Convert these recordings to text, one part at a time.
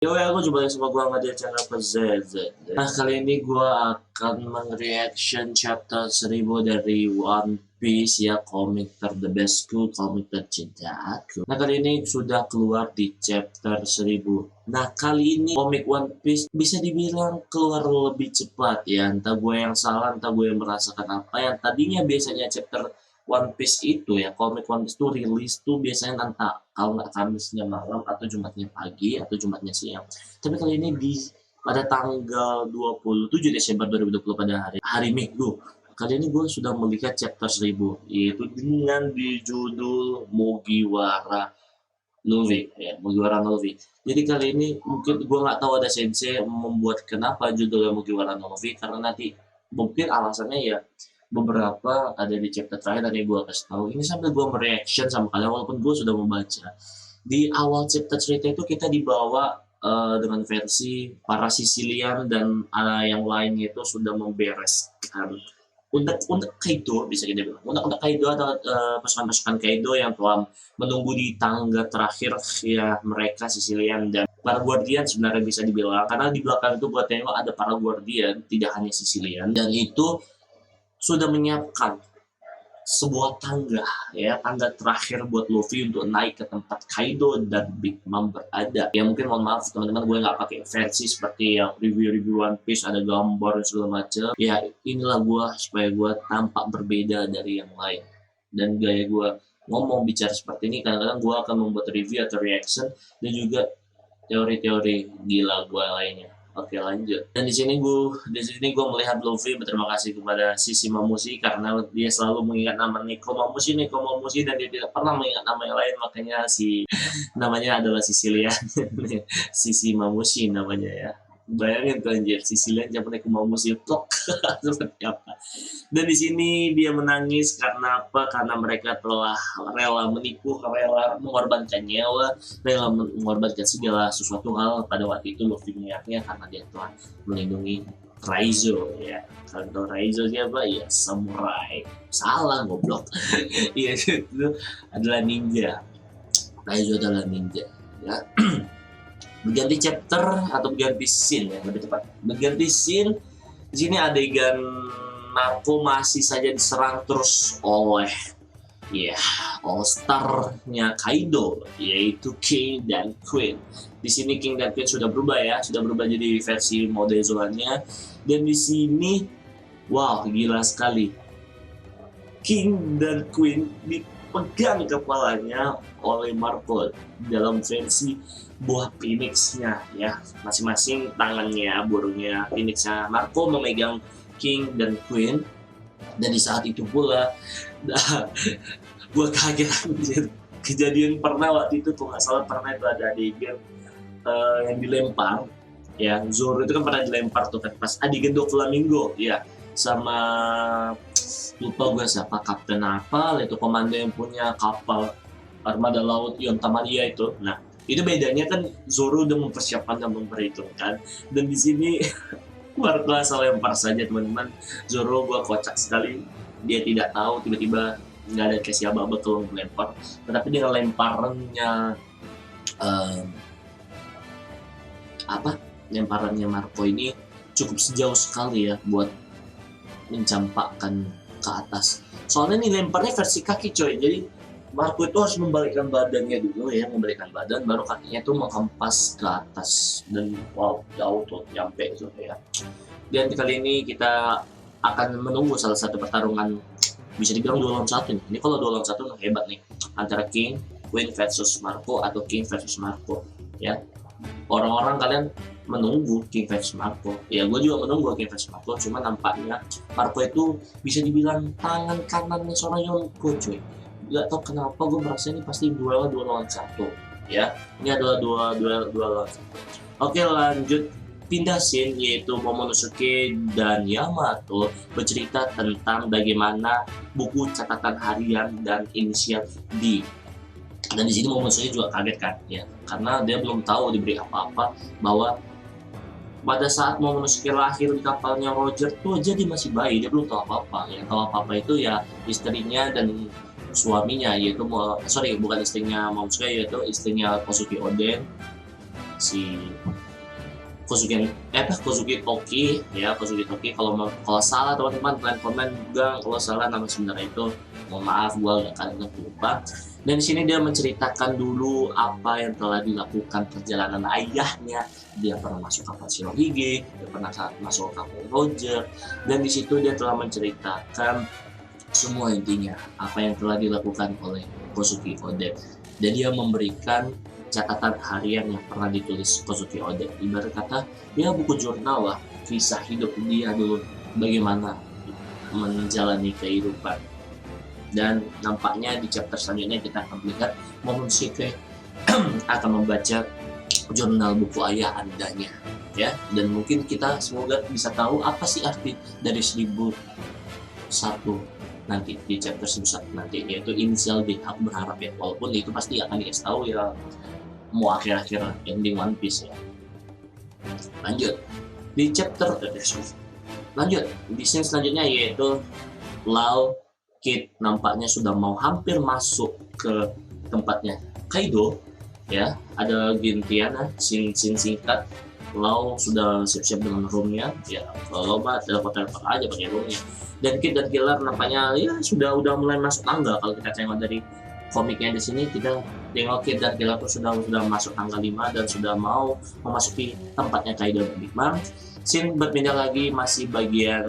Yo, aku coba sama gua ngadain channel ke ZZ. Nah, kali ini gua akan reaction chapter 1000 dari One Piece ya, komik the bestku, komik tercinta aku. Nah, kali ini sudah keluar di chapter 1000. Nah, kali ini komik One Piece bisa dibilang keluar lebih cepat ya. Entah gue yang salah, entah gue yang merasakan apa. Yang tadinya biasanya chapter One Piece itu ya, komik One Piece itu rilis tuh biasanya entah kalau nggak Kamisnya malam atau Jumatnya pagi atau Jumatnya siang. Tapi kali ini pada tanggal 27 Desember 2020 pada hari Minggu. Kali ini gue sudah melihat chapter 1000 yaitu dengan judul Mugiwara Luffy ya, Mugiwara Luffy. Jadi kali ini mungkin gue nggak tahu ada sensei membuat kenapa judulnya Mugiwara Luffy karena nanti mungkin alasannya ya beberapa ada di chapter terakhir tadi gue kasih tahu ini sambil gue mereaction sama kalian walaupun gue sudah membaca di awal chapter cerita itu kita dibawa dengan versi para Sicilian dan yang lainnya itu sudah membereskan untuk Kaido bisa kita bilang untuk Kaido atau pasukan-pasukan Kaido yang telah menunggu di tangga terakhir ya mereka Sicilian dan para Guardian sebenarnya bisa dibilang karena di belakang itu buat tengok ada para Guardian tidak hanya Sicilian dan itu sudah menyiapkan sebuah tangga ya tangga terakhir buat Luffy untuk naik ke tempat Kaido dan Big Mom berada ya mungkin mohon maaf teman-teman gue nggak pakai versi seperti yang review-review One Piece ada gambar dan segala macam ya inilah gue supaya gue tampak berbeda dari yang lain dan gaya gue ngomong bicara seperti ini kadang-kadang gue akan membuat review atau reaction dan juga teori-teori gila gue lainnya. Oke lanjut. Dan di sini gue melihat Luffy berterima kasih kepada Sisi Mamushi karena dia selalu mengingat nama Neko Mamushi dan dia tidak pernah mengingat nama yang lain makanya namanya adalah Sicilian. Sisi Mamushi namanya ya. Bayangin tuh anjir, Sicilian zaman Neko Mamushi plok seperti apa. Dan di sini dia menangis karena apa? Karena mereka telah rela menipu, rela mengorbankan nyawa, rela mengorbankan segala sesuatu hal pada waktu itu Luffy melihatnya karena dia telah melindungi Raizo ya. Kalian tahu Raizo siapa? Ya samurai. Salah goblok. Iya itu adalah ninja. Raizo adalah ninja. Ya. Berganti chapter atau berganti scene ya lebih tepat. Berganti scene di sini adegan Marco masih saja diserang terus oleh ya All Star-nya Kaido yaitu King dan Queen. Di sini King dan Queen sudah berubah ya, sudah berubah jadi versi mode Zoannya dan di sini wow gila sekali. King dan Queen dipegang kepalanya oleh Marco dalam versi buah Phoenix-nya ya masing-masing tangannya burungnya Phoenix-nya Marco memegang King dan Queen dan di saat itu pula gue kaget anjir kejadian pernah waktu itu tuh nggak salah pernah itu ada adegan yang dilempar ya Zoro itu kan pernah dilempar tuh kan pas adegan Doflamingo ya sama lupa gue siapa kapten apa itu komando yang punya kapal armada laut Yonta Maria itu nah itu bedanya kan Zoro udah mempersiapkan dan memperhitungkan dan di sini Marco asal lempar saja teman-teman Zoro gua kocak sekali dia tidak tahu tiba-tiba nggak ada kasih aba-aba kalau melempar tetapi dengan lemparannya apa lemparannya Marco ini cukup sejauh sekali ya buat mencampakkan ke atas soalnya nih lemparnya versi kaki coy jadi Marco itu harus membalikkan badannya dulu ya, membalikkan badan baru kakinya itu menghempas ke atas dan wow jauh tuh nyampe gitu ya. Dan kali ini kita akan menunggu salah satu pertarungan bisa dibilang 2 lawan 1 nih. Ini kalau 2 lawan 1 hebat nih antara King, Queen versus Marco atau King versus Marco ya. Orang-orang kalian menunggu King versus Marco ya gue juga menunggu King versus Marco cuma nampaknya Marco itu bisa dibilang tangan kanannya seorang Yonko cuy nggak tahu kenapa gue merasa ini pasti duel 2 lawan 1 ya ini adalah dua lawan 1 oke lanjut pindah scene yaitu Momonosuke dan Yamato bercerita tentang bagaimana buku catatan harian dan inisial D dan di sini Momonosuke juga kaget kan ya karena dia belum tahu diberi apa-apa bahwa pada saat Momonosuke lahir di kapalnya Roger tuh jadi masih bayi dia belum tahu apa-apa yang tahu apa-apa itu ya istrinya dan suaminya yaitu bukan istrinya Momonosuke yaitu istrinya Kosuke Oden si Kozuki Toki ya, Kozuki Toki. Kalau salah teman-teman kalian komen juga, kalau salah nama sebenarnya itu mohon maaf, gue kadang lupa. Dan di sini dia menceritakan dulu apa yang telah dilakukan perjalanan ayahnya. Dia pernah masuk kapal Shirohige, dia pernah masuk kapal Roger, dan di situ dia telah menceritakan semua intinya apa yang telah dilakukan oleh Kozuki Oden. Dan dia memberikan catatan harian yang pernah ditulis Kozuki Oden. Ibarat kata, dia buku jurnal lah, kisah hidup dia dulu, bagaimana menjalani kehidupan. Dan nampaknya di chapter selanjutnya kita akan melihat Momonosuke akan membaca jurnal buku ayah andanya, ya. Dan mungkin kita semoga bisa tahu apa sih arti dari 1001 nanti di chapter 11 nanti, yaitu inisial D. Aku berharap ya, walaupun itu pasti akan dikasih tahu ya, mau akhir-akhir ending One Piece ya. Lanjut di chapter lanjut di scene selanjutnya, yaitu Lau Kid nampaknya sudah mau hampir masuk ke tempatnya Kaido ya. Ada Gentiana scene singkat, Lau sudah siap-siap dengan roomnya ya. Kalau mah telepon aja pakai roomnya. Dan Kid dan Killer nampaknya ya sudah mulai masuk tangga. Kalau kita tengok dari komiknya di sini, kita tengok Kid dan Killer tuh sudah masuk tanggal 5 dan sudah mau memasuki tempatnya Kaido dan Big Mom. Scene berpindah lagi, masih bagian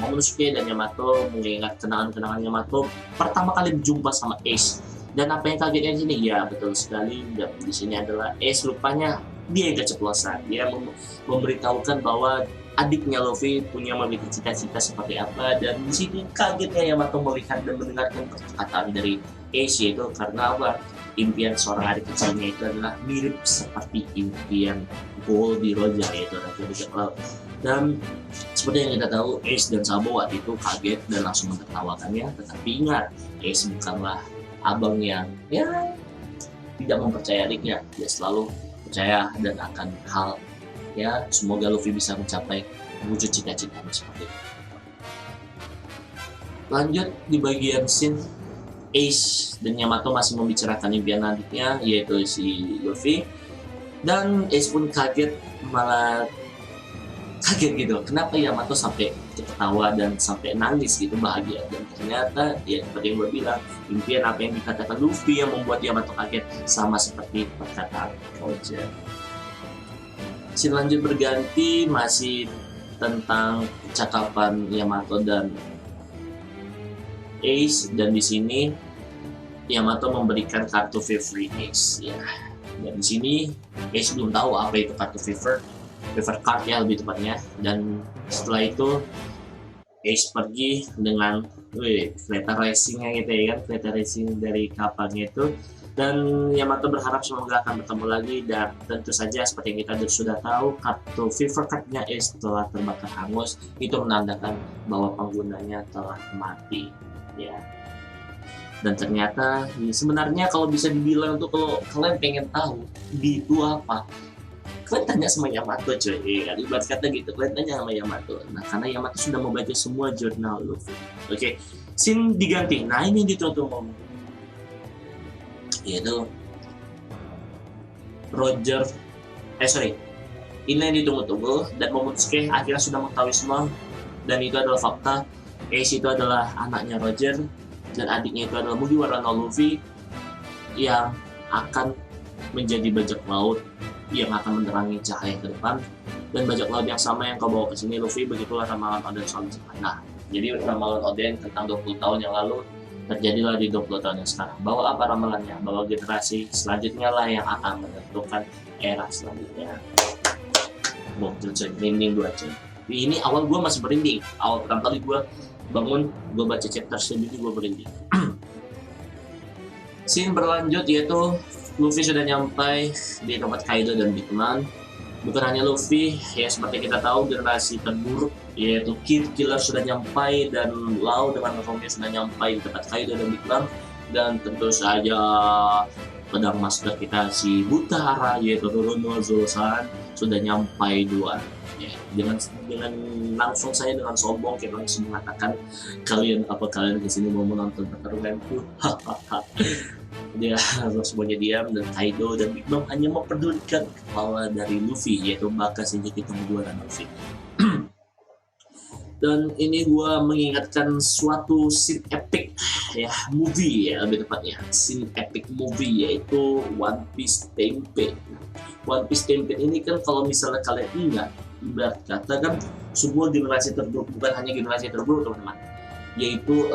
Momonosuke dan Yamato mengingat kenangan-kenangan Yamato pertama kali berjumpa sama Ace. Dan apa yang kagetnya di sini? Ya betul sekali, di sini adalah Ace rupanya dia yang keceplosan. Dia memberitahukan bahwa adiknya Luffy memiliki cita-cita seperti apa, dan di situ kagetnya Yamato melihat dan mendengarkan perkataan dari Ace, yaitu karena apa? Impian seorang adik kecilnya itu adalah mirip seperti impian Goldie Roger, yaitu Raja Bajak Laut. Dan seperti yang kita tahu, Ace dan Sabo waktu itu kaget dan langsung menertawakannya. Tetapi ingat, Ace bukanlah abang yang ya tidak mempercayai adiknya. Dia selalu percaya dan akan hal ya, semoga Luffy bisa mencapai wujud cita-citanya seperti itu. Lanjut di bagian scene, Ace dan Yamato masih membicarakan impian adiknya, yaitu si Luffy. Dan Ace pun kaget, malah kaget gitu, kenapa Yamato sampai ketawa dan sampai nangis gitu, bahagia. Dan ternyata ya seperti yang gue bilang, impian apa yang dikatakan Luffy yang membuat Yamato kaget, sama seperti perkataan Roger. Scene lanjut berganti, masih tentang percakapan Yamato dan Ace, dan di sini Yamato memberikan kartu Fever Ace ya. Dan di sini Ace belum tahu apa itu kartu Fever card ya lebih tepatnya. Dan setelah itu Ace pergi dengan kereta racingnya gitu ya kan, kereta racing dari kapalnya itu. Dan Yamato berharap semoga akan bertemu lagi, dan tentu saja seperti yang kita sudah tahu, kartu Fever Card-nya Ace telah terbakar hangus. Itu menandakan bahwa penggunanya telah mati ya. Dan ternyata sebenarnya kalau bisa dibilang tuh, kalau kalian pengen tahu di itu apa, kalian tanya sama Yamato coy ya, ibarat kata gitu, kalian tanya sama Yamato. Nah karena Yamato sudah membaca semua jurnal Luffy. Oke, scene diganti. Nah ini ditunggu, yaitu Roger ini yang ditunggu-tunggu, dan Momonosuke akhirnya sudah mengetahui semua. Dan itu adalah fakta, Ace itu adalah anaknya Roger, dan adiknya itu adalah Mugiwara no Luffy yang akan menjadi bajak laut yang akan menerangi cahaya ke depan. Dan bajak laut yang sama yang kau bawa ke sini Luffy, begitulah ramalan Oden soal sekarang. Nah, jadi ramalan Oden tentang 20 tahun yang lalu terjadilah di 20 tahun yang sekarang. Bahwa apa ramalannya? Bahwa generasi selanjutnya lah yang akan menentukan era selanjutnya. Cuy, merinding gue cuy. Ini awal gue masih merinding. Awal pertama kali gue bangun, gue baca chapter sendiri, gue merinding. Scene berlanjut, yaitu Luffy sudah nyampai di tempat Kaido dan Big Mom. Bukan hanya Luffy, ya seperti kita tahu generasi terburuk, yaitu Kid Killer sudah nyampai, dan Lau dengan Romeo sudah nyampai di tempat Kaido dan Big Mom. Dan tentu saja pedang master kita si Butahara, yaitu Roronoa Zoro-san, sudah nyampai duluan. Ya, dengan langsung saya dengan sombong kita langsung mengatakan, kalian kesini mau menonton pertarunganku? Dia semuanya diam dan Kaido dan Big Mom hanya memperdulikan kepala dari Luffy, yaitu Baka Shinjuku kedua dan Luffy. Dan ini gue mengingatkan suatu scene epic ya, movie ya lebih tepatnya, scene epic movie yaitu One Piece Stampede. One Piece Stampede ini kan kalau misalnya kalian ingat, ibarat kata kan semua generasi terburuk, bukan hanya generasi terburuk teman-teman, yaitu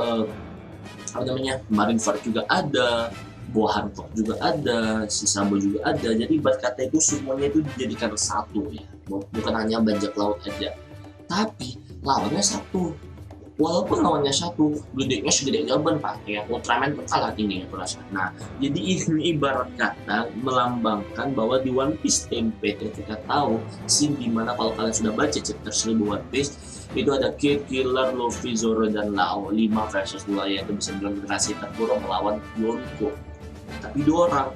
apa namanya, Marineford juga ada, Boa Hancock juga ada, si Sabo juga ada. Jadi ibarat kata itu semuanya itu dijadikan satu ya, bukan hanya bajak laut aja, tapi lawannya satu. Walaupun lawannya satu, gedenya segede gaban pak, ya Ultraman pun kalah tingginya perasaan. Nah, jadi ini ibarat kata melambangkan bahwa di One Piece Stampede kita tahu scene dimana kalau kalian sudah baca chapter 1000 One Piece, itu ada Kid, Killer, Luffy, Zoro, dan Lau 5 versus 2, yaitu bisa bilang generasi terburuk melawan Yonko. Tapi dua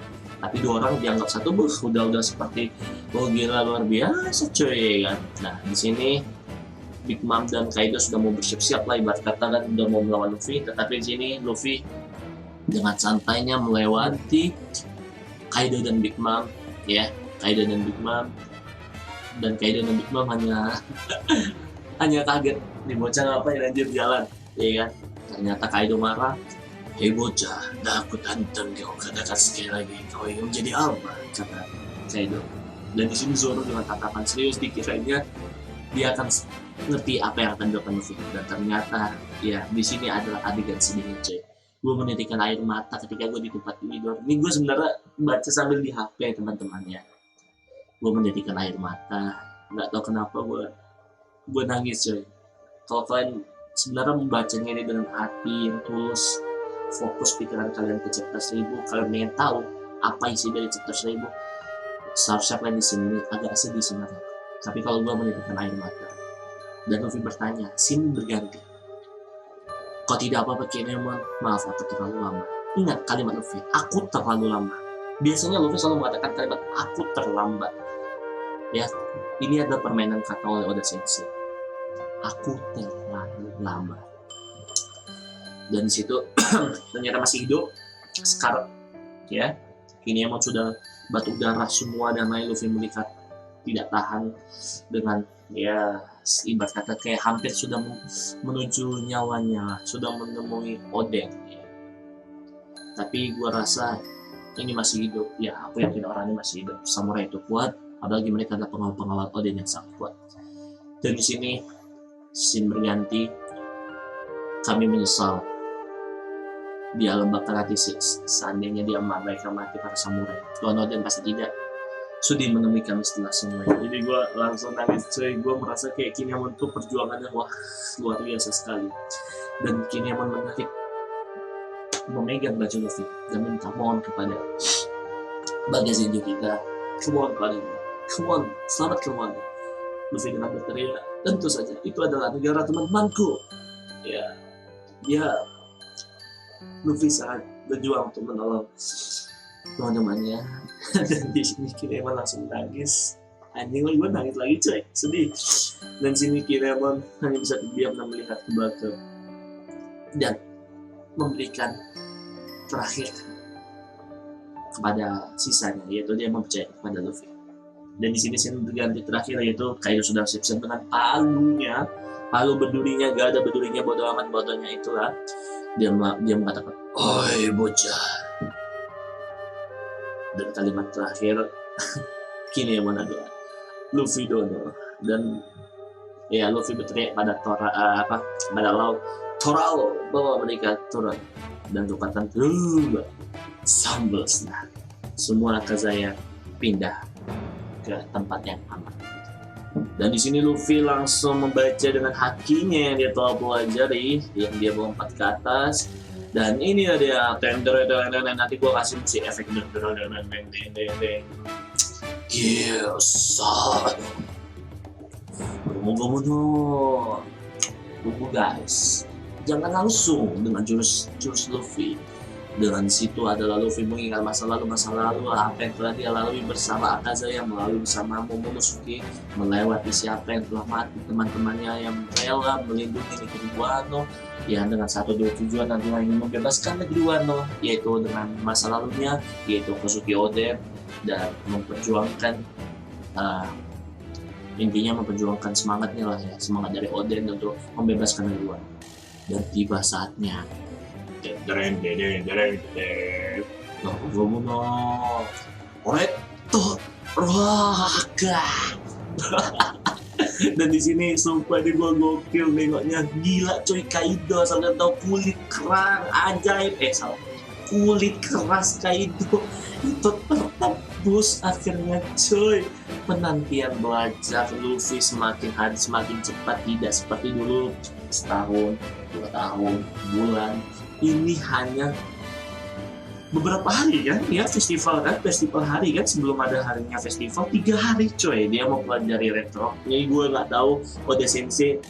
orang dianggap satu, udah seperti gila luar biasa cuy kan. Nah di sini Big Mom dan Kaido sudah mau bersiap-siap lah, ibarat kata kan udah mau melawan Luffy, tetapi di sini Luffy dengan santainya melewati Kaido dan Big Mom ya, Kaido dan Big Mom hanya hanya kaget, di bocah ngapain anjir jalan ya kan. Ternyata Kaido marah, hei bocah, dah aku tantang kau katakan sekali lagi kau ingin menjadi apa, kata Kaido. Dan di sini Zoro dengan tatapan serius dikiranya dia akan ngerti apa yang akan dilakukan Luffy, dan ternyata ya di sini adalah adegan sedihnya coy. Gue menitikkan air mata ketika gue di tempat tidur. Ini gue sebenarnya baca sambil di HP teman-teman ya. Gue menitikkan air mata, nggak tahu kenapa gue nangis coy. Kalau kalian sebenarnya membacanya ini dengan hati yang tulus, fokus pikiran kalian ke chapter 1000, kalian ingin tahu apa isi dari chapter 1000, seharusnya kalian di sini agak sedih sebenarnya. Tapi kalau gue menitikkan air mata dan Luffy bertanya, scene berganti. Kau tidak apa-apa Kinemon? Maaf aku terlalu lama. Ingat kalimat Luffy, aku terlalu lama. Biasanya Luffy selalu mengatakan kalimat aku terlambat. Ya, ini adalah permainan kata oleh Oda Sensei. Aku terlalu lama. Dan di situ ternyata masih hidup. Sekarang ya, Kinemon sudah batu darah semua dan lain. Luffy melihat tidak tahan dengan ya ibarat kata kayak hampir sudah menuju nyawanya, sudah menemui Oden ya. Tapi gua rasa ini masih hidup ya, aku yakin orang ini masih hidup. Samurai itu kuat, apalagi mereka adalah pengawal Oden yang sangat kuat. Dan di sini scene berganti, kami menyesal di alam bakar hati seandainya dia mereka mati para samurai. Tuan Oden pasti tidak sudi menemui kami setelah semuanya. Jadi gue langsung nangis coy. Gue merasa kayak Kinemon tuh perjuangannya wah luar biasa sekali. Dan Kinemon memegang baju Luffy dan minta mohon kepada Baka Shinjuku kita, come on buddy, come on, selamat kembali. Luffy kena berteriak, tentu saja itu adalah negara teman-temanku. Ya Luffy sangat berjuang untuk menolong teman-temannya. Dan di sini Kinemon langsung nangis. Anjing, gue nangis lagi coy, sedih. Dan sini Kinemon hanya bisa diam dan melihat ke belakang dan memberikan terakhir kepada sisanya, yaitu dia mempercayai kepada Luffy. Dan di sini scene berganti terakhir, yaitu Kaido sudah siap-siap dengan palunya, palu berdurinya, gak ada berdurinya, bodoh amat bodohnya itulah. Dia mengatakan, oi bocah. Dan kalimat terakhir Kinemon adalah Luffy dono. Dan ya Luffy berteriak pada pada Lau, Torao, bawa mereka turun. Dan kekuatan terubah sambal. Nah, semua Kazaya pindah ke tempat yang aman. Dan di sini Luffy langsung membaca dengan hakinya yang dia telah pelajari, yang dia melompat ke atas. Dan ini dia nanti gua kasih musik efek Gilsan. Tunggu guys, jangan langsung dengan jurus Luffy. Dengan situ adalah Luffy mengingat masa lalu apa yang telah dia lalui bersama Akaza yang melalui bersama Momonosuke, melewati siapa yang telah mati, teman-temannya yang rela melindungi negeri Wano, ya dengan satu tujuan adalah ingin membebaskan negeri Wano, yaitu dengan masa lalunya, yaitu Kosuke Oden, dan memperjuangkan intinya memperjuangkan semangatnya lah ya, semangat dari Oden untuk membebaskan negeri Wano. Dan tiba saatnya dan di sini sumpah nih gue gokil nengoknya, gila coy, Kaido asal gak tau kulit kerang ajaib, kulit keras Kaido itu tertembus akhirnya coy. Penantian belajar Luffy semakin hari semakin cepat, tidak seperti dulu setahun, 2 tahun, bulan. Ini hanya beberapa hari kan ya, festival hari kan, sebelum ada harinya festival 3 hari coy dia mau pelajari Red Rock. Ini gue nggak tahu Oda Sensei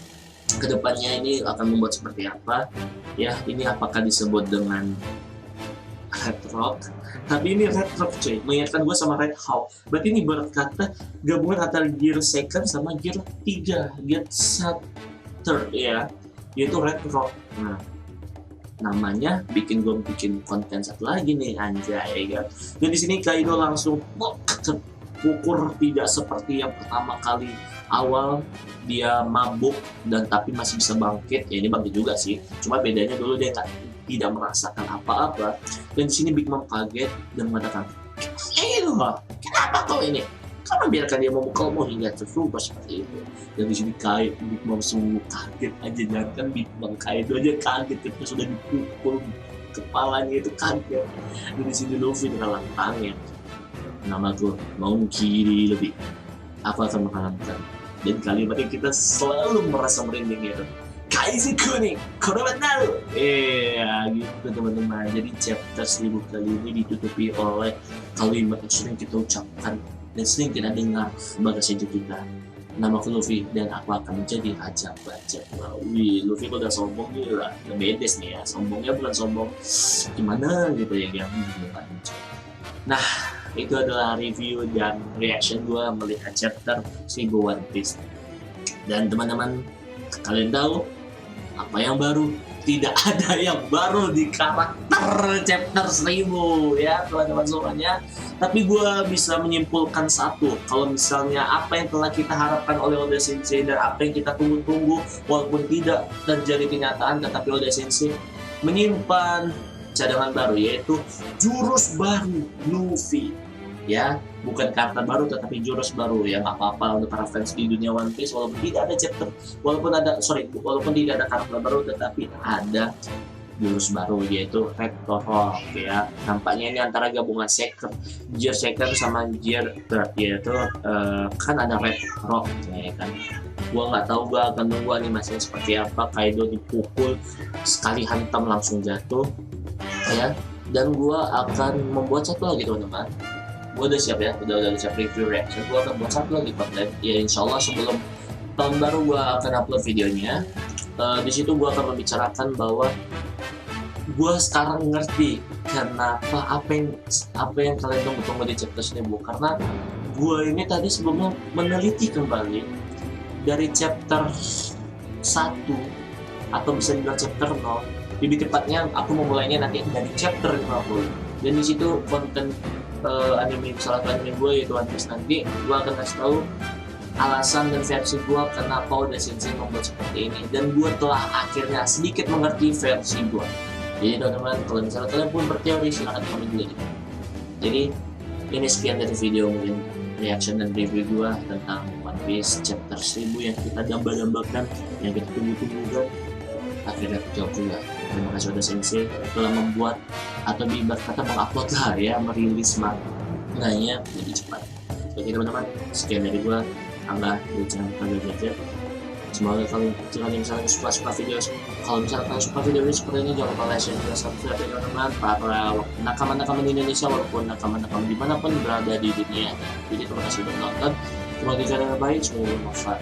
kedepannya ini akan membuat seperti apa ya. Ini apakah disebut dengan Red Rock, tapi ini Red Rock coy, mengingatkan gue sama Red Hawk. Berarti ini berkata gabungan antara Gear Second sama Gear 3, Gear Third ya, yaitu Red Rock. Nah, namanya bikin gue bikin konten satu lagi nih anjay kan. Dan di sini Kaido langsung terpukul, tidak seperti yang pertama kali awal dia mabuk dan tapi masih bisa bangkit. Ya ini bangkit juga sih, cuma bedanya dulu dia tidak merasakan apa-apa. Dan di sini Big Mom kaget dan mengatakan, kenapa kau ini? Karena biarkan dia memukulmu hingga terluka seperti itu. Dan di sini Big Mom sungguh kaget aja, jangan Big Mom, Kaido aja kaget ketika sudah dipukul kepalanya itu kaget. Dan di sini Luffy dengan lantangnya, namaku mau kiri lebih, aku akan mengalahkan. Dan kalimatnya kita selalu merasa merinding gitu. Kaizen kuning, korban naru. Gitu teman-teman. Jadi chapter 1000 kali ini ditutupi oleh kalimat yang sering kita ucapkan dan sering kita dengar sebagai sejuk kita. Namaku Luffy dan aku akan menjadi raja bajak. Wih, Luffy udah sombong gila, udah bedes nih ya. Sombongnya bukan sombong gimana gitu ya, Nah, itu adalah review dan reaction gue melihat chapter 1000 One Piece. Dan teman-teman, kalian tahu apa yang baru? Tidak ada yang baru di karakter chapter 1000 ya teman-teman semuanya. Tapi gue bisa menyimpulkan satu, kalau misalnya apa yang telah kita harapkan oleh Oda Sensei dan apa yang kita tunggu-tunggu walaupun tidak terjadi kenyataan, tetapi Oda Sensei menyimpan cadangan baru, yaitu jurus baru Luffy ya, bukan karakter baru tetapi jurus baru. Ya nggak apa-apa untuk para fans di dunia One Piece, walaupun tidak ada chapter, walaupun tidak ada karakter baru, tetapi ada jurus baru yaitu Red Rock ya. Nampaknya ini antara gabungan Gear Second sama Gear Third, yaitu kan ada Red Rock ya kan. Gua nggak tahu, gua akan nunggu animasinya seperti apa. Kaido dipukul sekali hantam langsung jatuh ya. Dan gua akan membuat satu lagi teman-teman. Gue udah siap ya, udah siap review reaction. Gue akan buat satu lagi konten ya, insyaallah sebelum tahun baru gue akan upload videonya. Di situ gue akan membicarakan bahwa gue sekarang ngerti kenapa apa yang kalian tunggu-tunggu di chapter 1000, karena gue ini tadi sebelumnya meneliti kembali dari chapter 1 atau bisa dibilang chapter 0. Lebih tepatnya aku memulainya nanti dari chapter 50. Dan di situ konten salah satu anime gue yaitu One Piece, nanti gue akan kasih tahu alasan dan versi gue kenapa Oda Sensei membuat seperti ini, dan gue telah akhirnya sedikit mengerti versi gue. Jadi teman-teman, kalau misalnya kalian pun berteori silahkan komen juga gitu. Jadi ini sekian dari video mungkin reaction dan review gue tentang One Piece chapter 1000 yang kita damba-dambakan, yang kita tunggu-tunggukan, akhirnya terjawab juga. Terima kasih Oda Sensei telah membuat atau diibarat kata mengupload lah ya, merilis manganya lebih cepat. Oke teman-teman, sekian dari gua Angga dari channel Angga Gadget. Semoga kalian misalnya suka video, kalau misalnya kalian suka video ini seperti ini, jangan lupa like, share, dan subscribe ya teman-teman. Para nakama-nakama di Indonesia walaupun nakama-nakama dimanapun berada di dunia. Jadi terima kasih sudah menonton. Semoga kalian baik, semoga bermanfaat.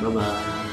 Bye bye.